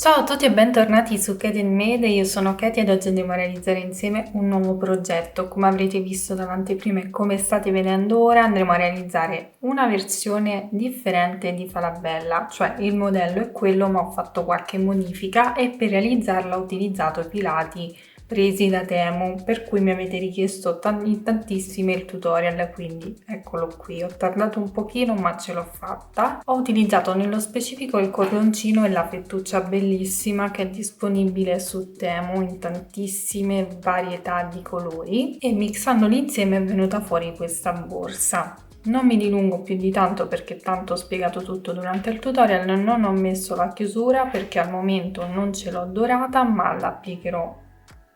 Ciao a tutti e bentornati su Katie Made, io sono Katie ed oggi andiamo a realizzare insieme un nuovo progetto. Come avrete visto dall'anteprima e come state vedendo ora, andremo a realizzare una versione differente di Falabella, cioè il modello è quello ma ho fatto qualche modifica e per realizzarla ho utilizzato i filati presi da Temu, per cui mi avete richiesto tantissime il tutorial, quindi eccolo qui. Ho tardato un pochino ma ce l'ho fatta. Ho utilizzato nello specifico il cordoncino e la fettuccia bellissima che è disponibile su Temu in tantissime varietà di colori e mixandoli insieme è venuta fuori questa borsa. Non mi dilungo più di tanto perché tanto ho spiegato tutto durante il tutorial, non ho messo la chiusura perché al momento non ce l'ho dorata ma la applicherò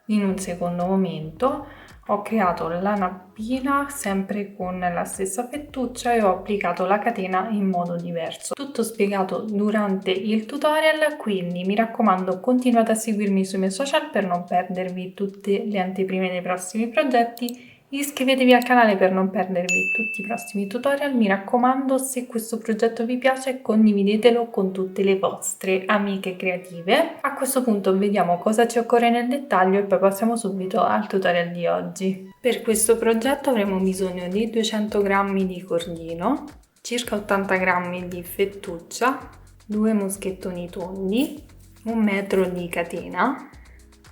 in un secondo momento. Ho creato la nappina sempre con la stessa fettuccia e ho applicato la catena in modo diverso. Tutto spiegato durante il tutorial, quindi mi raccomando continuate a seguirmi sui miei social per non perdervi tutte le anteprime dei prossimi progetti. Iscrivetevi al canale per non perdervi tutti i prossimi tutorial, mi raccomando, se questo progetto vi piace condividetelo con tutte le vostre amiche creative. A questo punto vediamo cosa ci occorre nel dettaglio e poi passiamo subito al tutorial di oggi. Per questo progetto avremo bisogno di 200 g di cordino, circa 80 g di fettuccia, 2 moschettoni tondi, 1 metro di catena,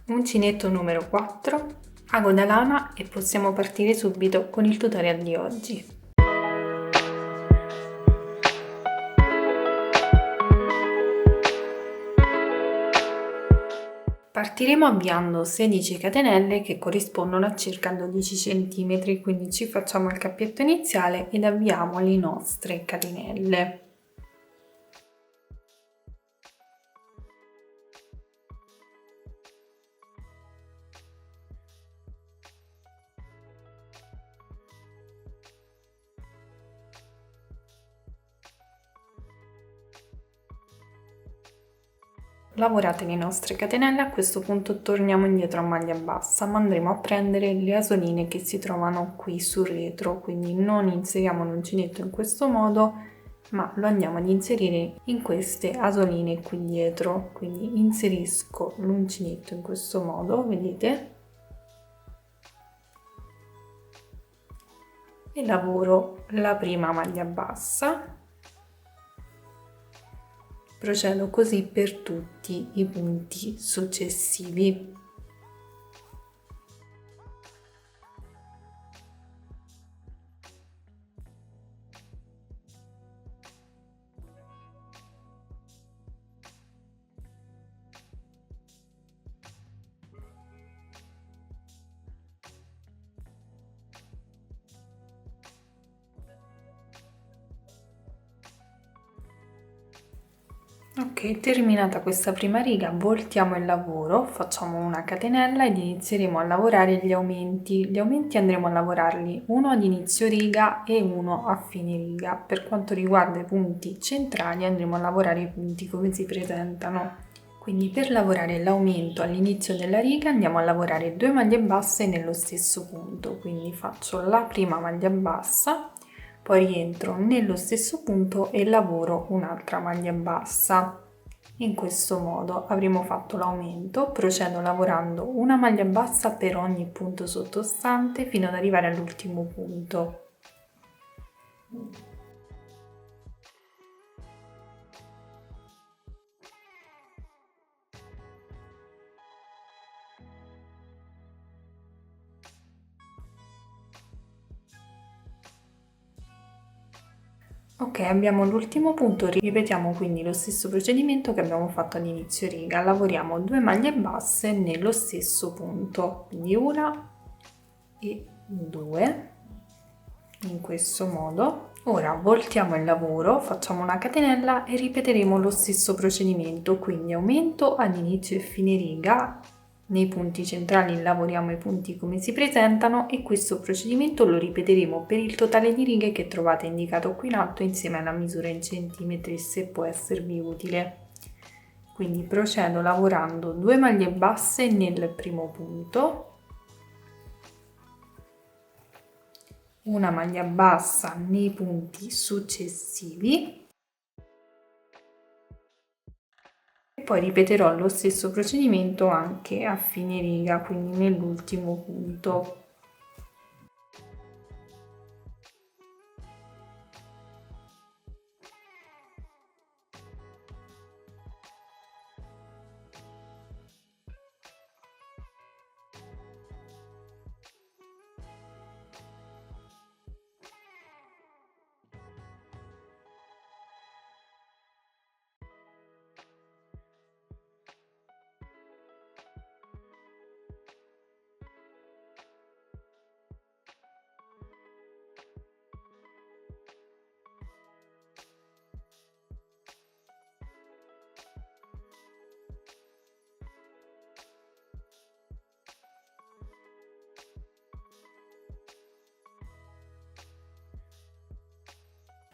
uncinetto numero 4, ago da lana e possiamo partire subito con il tutorial di oggi. Partiremo avviando 16 catenelle che corrispondono a circa 12 cm, quindi ci facciamo il cappietto iniziale ed avviamo le nostre catenelle. Lavorate le nostre catenelle, a questo punto torniamo indietro a maglia bassa, ma andremo a prendere le asoline che si trovano qui sul retro, quindi non inseriamo l'uncinetto in questo modo, ma lo andiamo ad inserire in queste asoline qui dietro. Quindi inserisco l'uncinetto in questo modo, vedete? E lavoro la prima maglia bassa. Procedo così per tutti i punti successivi. Ok, terminata questa prima riga, voltiamo il lavoro, facciamo una catenella ed inizieremo a lavorare gli aumenti. Gli aumenti andremo a lavorarli uno ad inizio riga e uno a fine riga. Per quanto riguarda i punti centrali andremo a lavorare i punti come si presentano. Quindi per lavorare l'aumento all'inizio della riga andiamo a lavorare 2 maglie basse nello stesso punto. Quindi faccio la prima maglia bassa, poi rientro nello stesso punto e lavoro un'altra maglia bassa. In questo modo avremo fatto l'aumento, procedo lavorando una maglia bassa per ogni punto sottostante fino ad arrivare all'ultimo punto. Ok, abbiamo l'ultimo punto, ripetiamo quindi lo stesso procedimento che abbiamo fatto all'inizio riga, lavoriamo 2 maglie basse nello stesso punto, quindi una e 2, in questo modo. Ora voltiamo il lavoro, facciamo una catenella e ripeteremo lo stesso procedimento, quindi aumento ad inizio e fine riga. Nei punti centrali lavoriamo i punti come si presentano e questo procedimento lo ripeteremo per il totale di righe che trovate indicato qui in alto insieme alla misura in centimetri se può esservi utile. Quindi procedo lavorando 2 maglie basse nel primo punto, una maglia bassa nei punti successivi poi ripeterò lo stesso procedimento anche a fine riga, quindi nell'ultimo punto.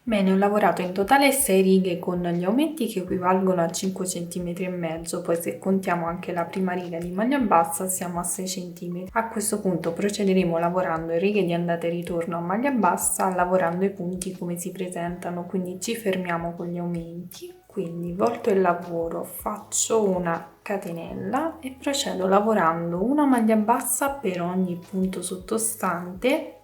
Bene, ho lavorato in totale 6 righe con gli aumenti che equivalgono a 5 cm e mezzo, poi se contiamo anche la prima riga di maglia bassa siamo a 6 cm. A questo punto procederemo lavorando in righe di andata e ritorno a maglia bassa, lavorando i punti come si presentano, quindi ci fermiamo con gli aumenti. Quindi volto il lavoro, faccio una catenella e procedo lavorando una maglia bassa per ogni punto sottostante.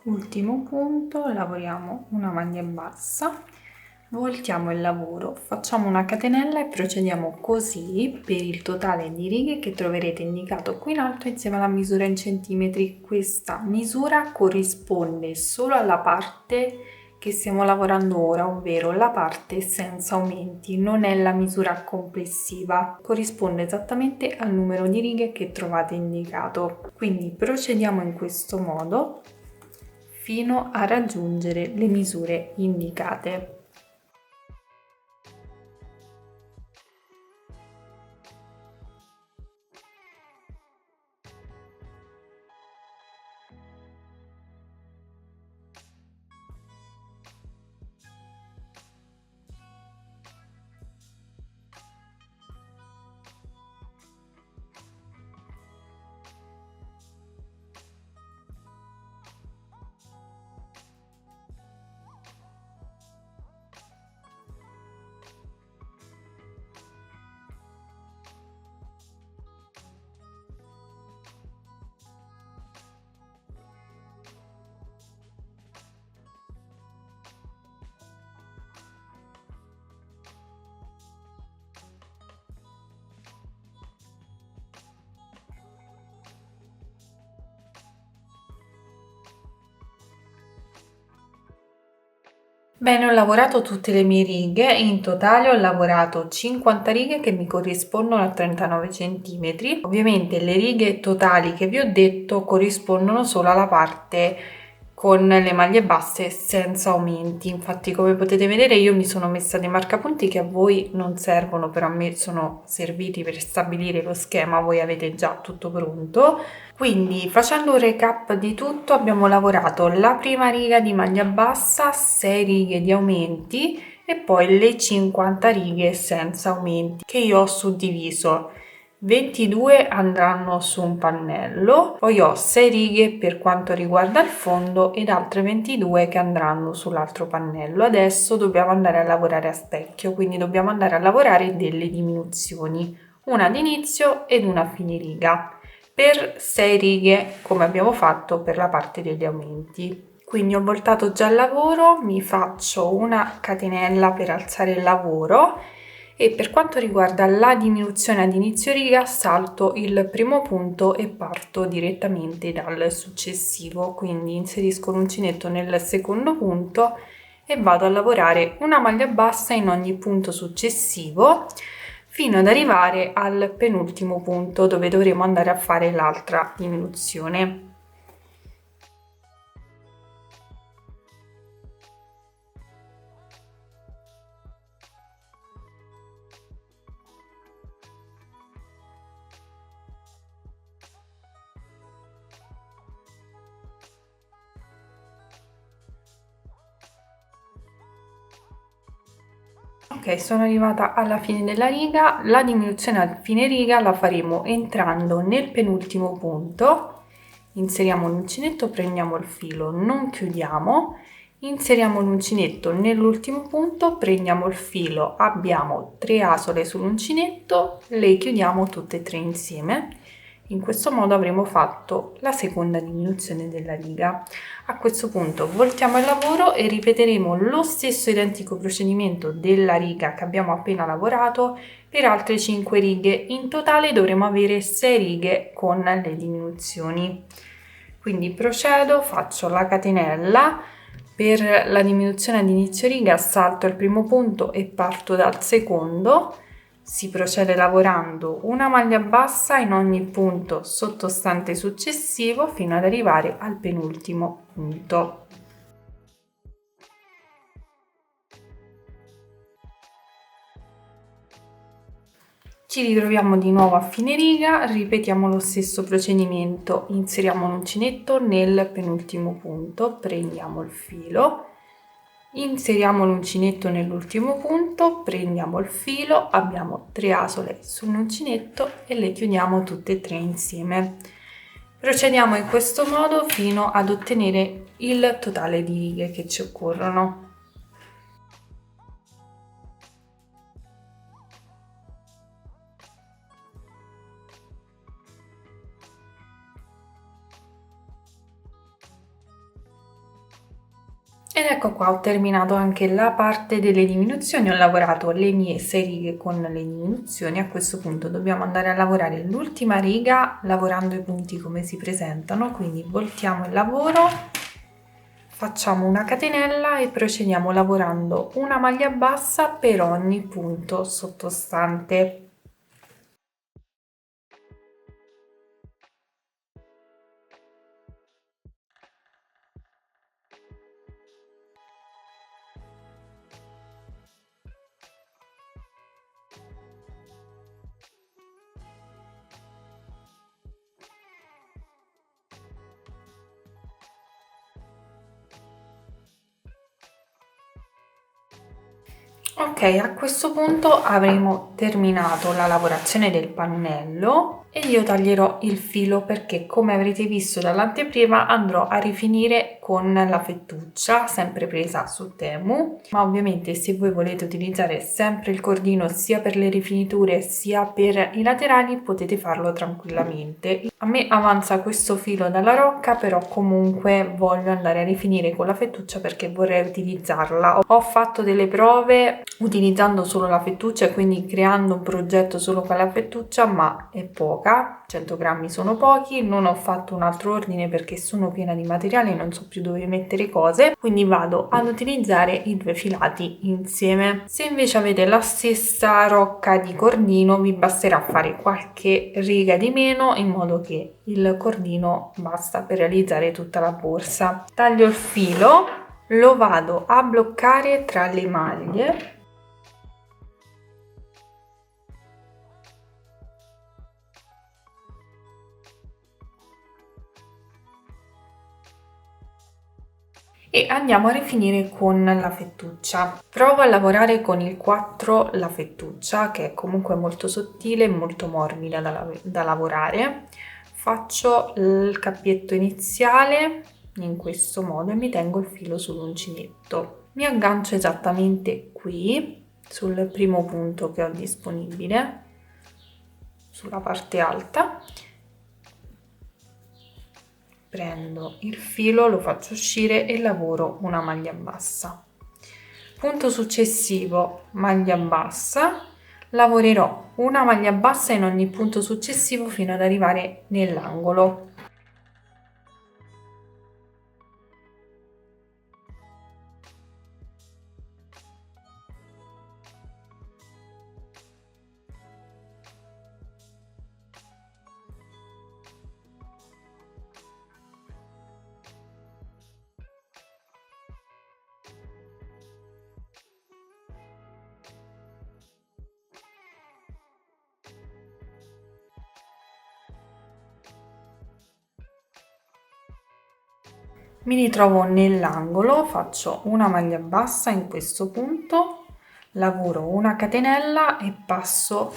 Ultimo punto, lavoriamo una maglia bassa, voltiamo il lavoro, facciamo una catenella e procediamo così per il totale di righe che troverete indicato qui in alto insieme alla misura in centimetri. Questa misura corrisponde solo alla parte che stiamo lavorando ora, ovvero la parte senza aumenti, non è la misura complessiva, corrisponde esattamente al numero di righe che trovate indicato. Quindi procediamo in questo modo fino a raggiungere le misure indicate. Bene, ho lavorato tutte le mie righe, in totale ho lavorato 50 righe che mi corrispondono a 39 cm. Ovviamente le righe totali che vi ho detto corrispondono solo alla parte con le maglie basse senza aumenti. Infatti, come potete vedere, io mi sono messa dei marcapunti che a voi non servono, però a me sono serviti per stabilire lo schema, voi avete già tutto pronto. Quindi, facendo un recap di tutto, abbiamo lavorato la prima riga di maglia bassa, 6 righe di aumenti e poi le 50 righe senza aumenti che io ho suddiviso. 22 andranno su un pannello, poi ho 6 righe per quanto riguarda il fondo ed altre 22 che andranno sull'altro pannello. Adesso dobbiamo andare a lavorare a specchio, quindi dobbiamo andare a lavorare delle diminuzioni, una ad inizio ed una a fine riga, per 6 righe come abbiamo fatto per la parte degli aumenti. Quindi ho voltato già il lavoro, mi faccio una catenella per alzare il lavoro e per quanto riguarda la diminuzione ad inizio riga salto il primo punto e parto direttamente dal successivo, quindi inserisco l'uncinetto nel secondo punto e vado a lavorare una maglia bassa in ogni punto successivo fino ad arrivare al penultimo punto dove dovremo andare a fare l'altra diminuzione. Ok, sono arrivata alla fine della riga. La diminuzione a fine riga la faremo entrando nel penultimo punto, inseriamo l'uncinetto, prendiamo il filo, non chiudiamo, inseriamo l'uncinetto nell'ultimo punto, prendiamo il filo, abbiamo 3 asole sull'uncinetto, le chiudiamo tutte e 3 insieme. In questo modo avremo fatto la seconda diminuzione della riga. A questo punto voltiamo il lavoro e ripeteremo lo stesso identico procedimento della riga che abbiamo appena lavorato per altre 5 righe. In totale dovremo avere 6 righe con le diminuzioni. Quindi procedo, faccio la catenella. Per la diminuzione ad inizio riga salto al primo punto e parto dal secondo. Si procede lavorando una maglia bassa in ogni punto sottostante successivo fino ad arrivare al penultimo punto. Ci ritroviamo di nuovo a fine riga, ripetiamo lo stesso procedimento, inseriamo l'uncinetto nel penultimo punto, prendiamo il filo, inseriamo l'uncinetto nell'ultimo punto, prendiamo il filo, abbiamo 3 asole sull'uncinetto e le chiudiamo tutte e 3 insieme. Procediamo in questo modo fino ad ottenere il totale di righe che ci occorrono. Ed ecco qua, ho terminato anche la parte delle diminuzioni, ho lavorato le mie 6 righe con le diminuzioni. A questo punto dobbiamo andare a lavorare l'ultima riga lavorando i punti come si presentano, quindi voltiamo il lavoro, facciamo una catenella e procediamo lavorando una maglia bassa per ogni punto sottostante. Ok, a questo punto avremo terminato la lavorazione del pannello e io taglierò il filo perché, come avrete visto dall'anteprima, andrò a rifinire con la fettuccia sempre presa su Temu, ma ovviamente se voi volete utilizzare sempre il cordino sia per le rifiniture sia per i laterali potete farlo tranquillamente. A me avanza questo filo dalla rocca, però comunque voglio andare a rifinire con la fettuccia perché vorrei utilizzarla. Ho fatto delle prove utilizzando solo la fettuccia e quindi creando un progetto solo con la fettuccia, ma è poca, 100 grammi sono pochi. Non ho fatto un altro ordine perché sono piena di materiale e non so più dove mettere cose, quindi vado ad utilizzare i 2 filati insieme. Se invece avete la stessa rocca di cordino vi basterà fare qualche riga di meno in modo che il cordino basta per realizzare tutta la borsa. Taglio il filo, lo vado a bloccare tra le maglie e andiamo a rifinire con la fettuccia. Provo a lavorare con il 4 la fettuccia, che è comunque molto sottile e molto morbida da lavorare. Faccio il cappietto iniziale in questo modo e mi tengo il filo sull'uncinetto. Mi aggancio esattamente qui sul primo punto che ho disponibile, sulla parte alta. Prendo il filo, lo faccio uscire e lavoro una maglia bassa. Punto successivo, maglia bassa, lavorerò una maglia bassa in ogni punto successivo fino ad arrivare nell'angolo. Mi ritrovo nell'angolo, faccio una maglia bassa in questo punto, lavoro una catenella e passo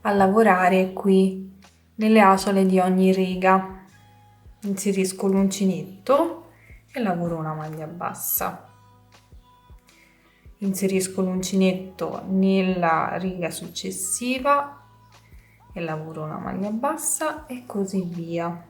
a lavorare qui nelle asole di ogni riga. Inserisco l'uncinetto e lavoro una maglia bassa. Inserisco l'uncinetto nella riga successiva e lavoro una maglia bassa e così via.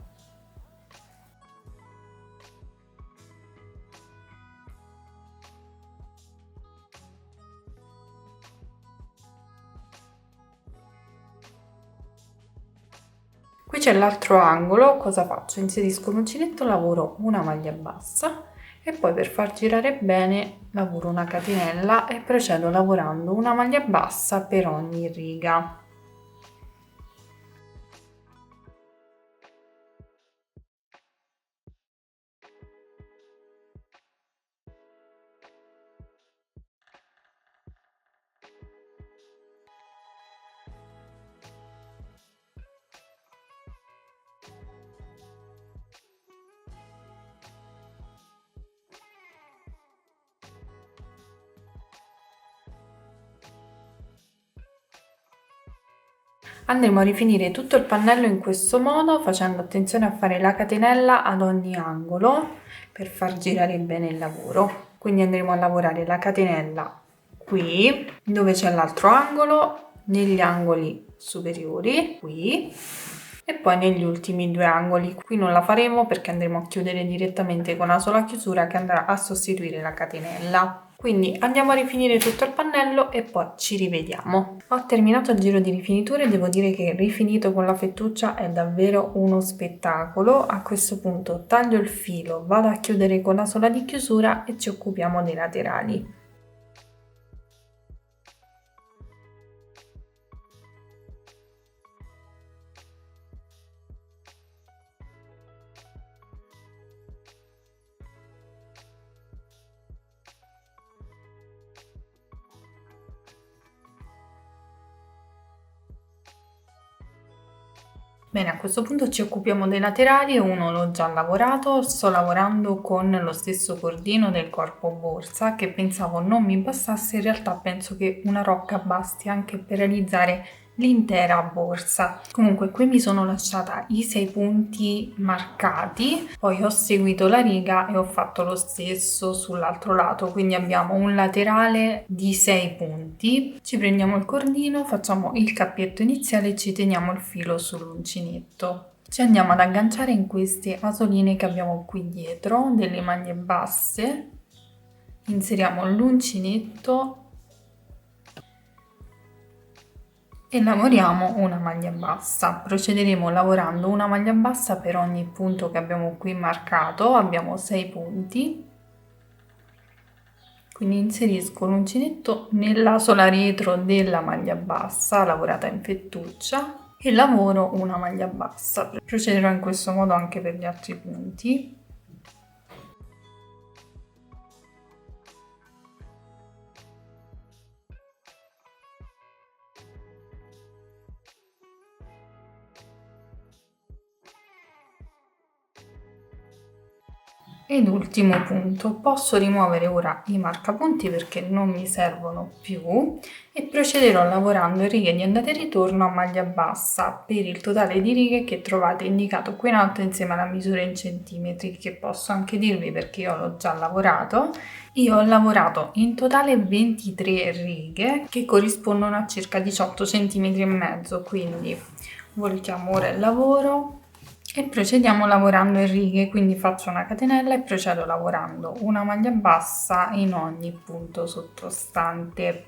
Qui c'è l'altro angolo, cosa faccio? Inserisco l'uncinetto, lavoro una maglia bassa e poi per far girare bene lavoro una catenella e procedo lavorando una maglia bassa per ogni riga. Andremo a rifinire tutto il pannello in questo modo, facendo attenzione a fare la catenella ad ogni angolo per far girare bene il lavoro. Quindi andremo a lavorare la catenella qui, dove c'è l'altro angolo, negli angoli superiori, qui, e poi negli ultimi due angoli. Qui non la faremo perché andremo a chiudere direttamente con una sola chiusura che andrà a sostituire la catenella. Quindi andiamo a rifinire tutto il pannello e poi ci rivediamo. Ho terminato il giro di rifiniture, devo dire che rifinito con la fettuccia è davvero uno spettacolo. A questo punto taglio il filo, vado a chiudere con la sola di chiusura e ci occupiamo dei laterali. Bene, a questo punto ci occupiamo dei laterali, uno l'ho già lavorato, sto lavorando con lo stesso cordino del corpo borsa che pensavo non mi bastasse, in realtà penso che una rocca basti anche per realizzare l'intera borsa. Comunque qui mi sono lasciata i 6 punti marcati, poi ho seguito la riga e ho fatto lo stesso sull'altro lato, quindi abbiamo un laterale di 6 punti. Ci prendiamo il cordino, facciamo il cappietto iniziale e ci teniamo il filo sull'uncinetto. Ci andiamo ad agganciare in queste asoline che abbiamo qui dietro, delle maglie basse, inseriamo l'uncinetto e lavoriamo una maglia bassa. Procederemo lavorando una maglia bassa per ogni punto che abbiamo qui marcato, abbiamo 6 punti. Quindi inserisco l'uncinetto nella sola retro della maglia bassa lavorata in fettuccia e lavoro una maglia bassa. Procederò in questo modo anche per gli altri punti. Ed ultimo punto, posso rimuovere ora i marcapunti perché non mi servono più e procederò lavorando righe di andata e ritorno a maglia bassa per il totale di righe che trovate indicato qui in alto insieme alla misura in centimetri, che posso anche dirvi perché io l'ho già lavorato. Io ho lavorato in totale 23 righe che corrispondono a circa 18 centimetri e mezzo, quindi voltiamo ora il lavoro e procediamo lavorando in righe, quindi faccio una catenella e procedo lavorando una maglia bassa in ogni punto sottostante.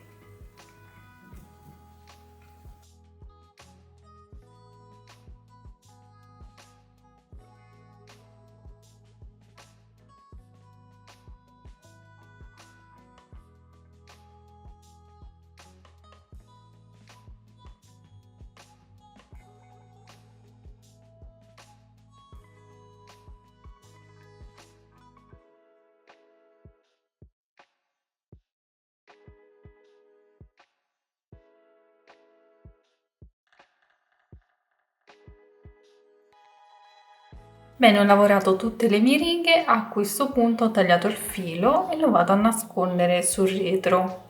Bene, ho lavorato tutte le mie righe, a questo punto ho tagliato il filo e lo vado a nascondere sul retro.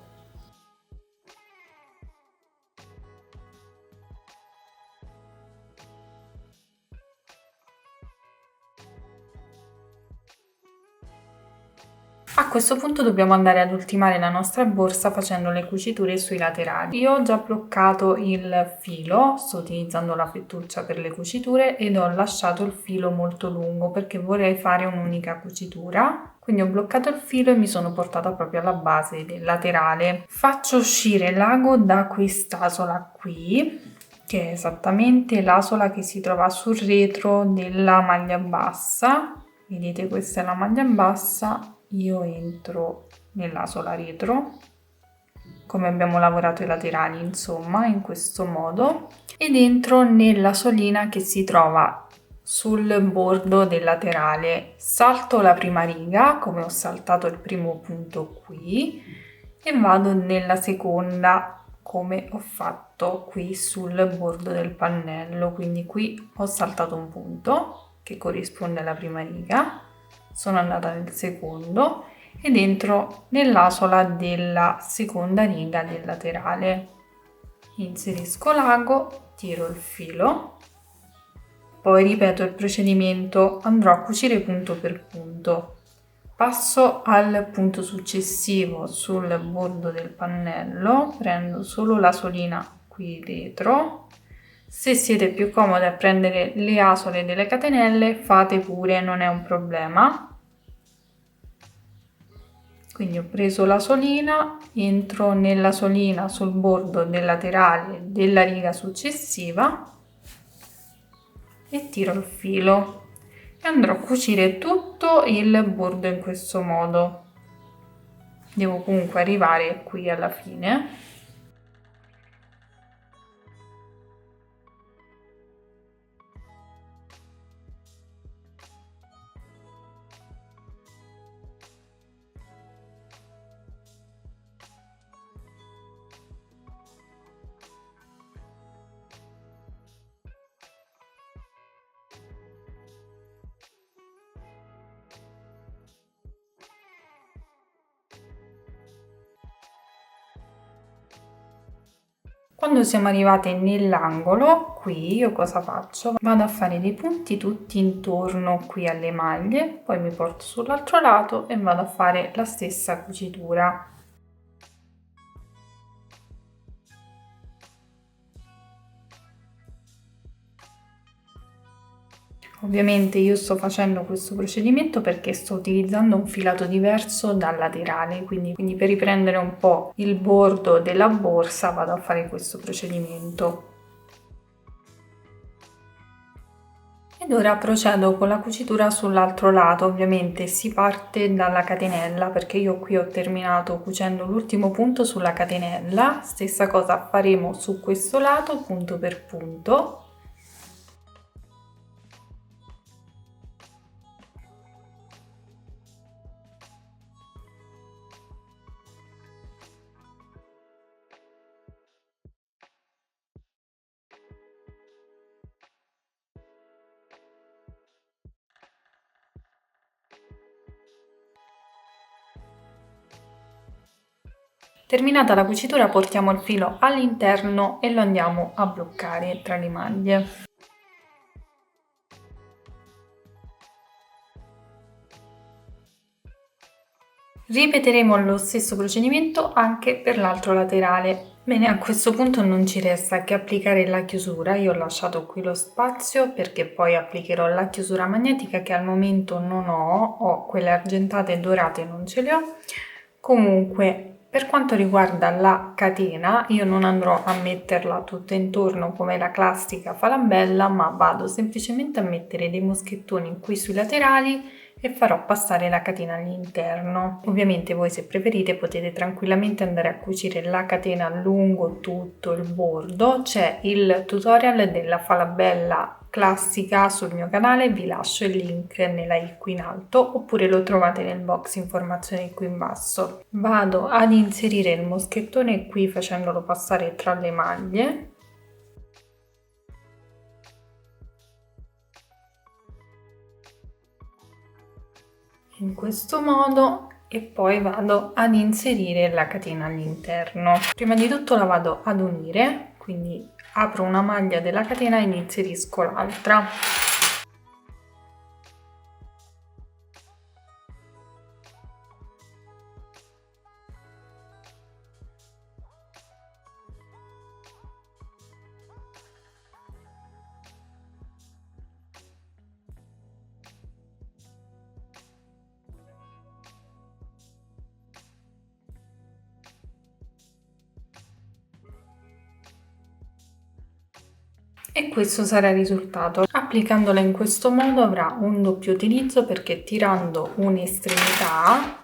A questo punto dobbiamo andare ad ultimare la nostra borsa facendo le cuciture sui laterali. Io ho già bloccato il filo, sto utilizzando la fettuccia per le cuciture ed ho lasciato il filo molto lungo perché vorrei fare un'unica cucitura. Quindi ho bloccato il filo e mi sono portata proprio alla base del laterale. Faccio uscire l'ago da quest'asola qui, che è esattamente l'asola che si trova sul retro della maglia bassa. Vedete, questa è la maglia bassa. Io entro nell'asola retro, come abbiamo lavorato i laterali, insomma, in questo modo, ed entro nella solina che si trova sul bordo del laterale. Salto la prima riga, come ho saltato il primo punto qui, e vado nella seconda, come ho fatto qui sul bordo del pannello. Quindi qui ho saltato un punto che corrisponde alla prima riga, sono andata nel secondo ed entro nell'asola della seconda riga del laterale. Inserisco l'ago, tiro il filo, poi ripeto il procedimento, andrò a cucire punto per punto. Passo al punto successivo sul bordo del pannello, prendo solo la solina qui dietro. Se siete più comodi a prendere le asole delle catenelle, fate pure, non è un problema. Quindi ho preso la solina, entro nella solina sul bordo del laterale della riga successiva e tiro il filo e andrò a cucire tutto il bordo in questo modo. Devo comunque arrivare qui alla fine. Quando siamo arrivate nell'angolo, qui io cosa faccio? Vado a fare dei punti tutti intorno qui alle maglie, poi mi porto sull'altro lato e vado a fare la stessa cucitura. Ovviamente io sto facendo questo procedimento perché sto utilizzando un filato diverso dal laterale, quindi per riprendere un po' il bordo della borsa vado a fare questo procedimento. Ed ora procedo con la cucitura sull'altro lato. Ovviamente si parte dalla catenella perché io qui ho terminato cucendo l'ultimo punto sulla catenella. Stessa cosa faremo su questo lato, punto per punto. Terminata la cucitura portiamo il filo all'interno e lo andiamo a bloccare tra le maglie. Ripeteremo lo stesso procedimento anche per l'altro laterale. Bene, a questo punto non ci resta che applicare la chiusura. Io ho lasciato qui lo spazio perché poi applicherò la chiusura magnetica che al momento non ho quelle argentate e dorate non ce le ho. Comunque, per quanto riguarda la catena, io non andrò a metterla tutta intorno come la classica falabella, ma vado semplicemente a mettere dei moschettoni qui sui laterali e farò passare la catena all'interno. Ovviamente voi, se preferite, potete tranquillamente andare a cucire la catena lungo tutto il bordo. C'è il tutorial della falabella classica sul mio canale, vi lascio il link nella i qui in alto oppure lo trovate nel box informazioni qui in basso. Vado ad inserire il moschettone qui facendolo passare tra le maglie. in questo modo e poi vado ad inserire la catena all'interno. Prima di tutto la vado ad unire, quindi apro una maglia della catena e ne inserisco l'altra. E questo sarà il risultato. Applicandola in questo modo avrà un doppio utilizzo perché tirando un'estremità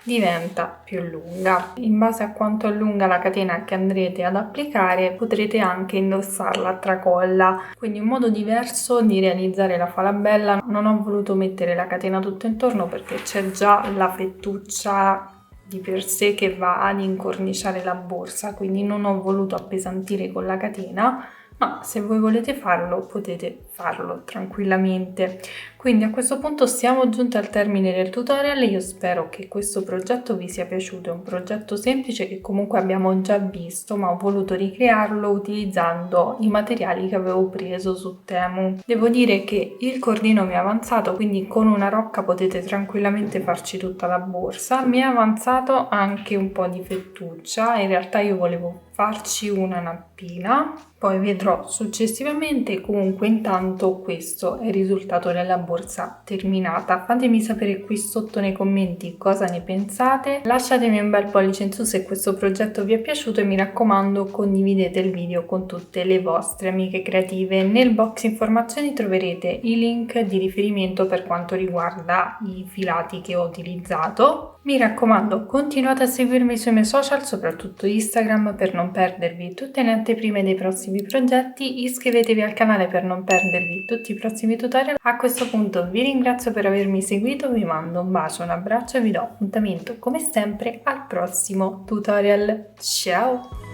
diventa più lunga. In base a quanto è lunga la catena che andrete ad applicare potrete anche indossarla a tracolla, quindi un modo diverso di realizzare la falabella. Non ho voluto mettere la catena tutto intorno perché c'è già la fettuccia di per sé che va ad incorniciare la borsa, quindi non ho voluto appesantire con la catena, ma se voi volete farlo potete farlo tranquillamente. Quindi a questo punto siamo giunti al termine del tutorial. Io spero che questo progetto vi sia piaciuto. È un progetto semplice che comunque abbiamo già visto, ma ho voluto ricrearlo utilizzando i materiali che avevo preso su Temu. Devo dire che il cordino mi è avanzato, quindi con una rocca potete tranquillamente farci tutta la borsa. Mi è avanzato anche un po' di fettuccia, in realtà io volevo farci una nappina, poi vedrò successivamente. Comunque intanto questo è il risultato della borsa terminata. Fatemi sapere qui sotto nei commenti cosa ne pensate, lasciatemi un bel pollice in su se questo progetto vi è piaciuto e mi raccomando condividete il video con tutte le vostre amiche creative. Nel box informazioni troverete i link di riferimento per quanto riguarda i filati che ho utilizzato. Mi raccomando, continuate a seguirmi sui miei social, soprattutto Instagram, per non perdervi tutte le anteprime dei prossimi progetti. Iscrivetevi al canale per non perdervi tutti i prossimi tutorial. A questo punto vi ringrazio per avermi seguito, vi mando un bacio, un abbraccio e vi do appuntamento come sempre al prossimo tutorial. Ciao!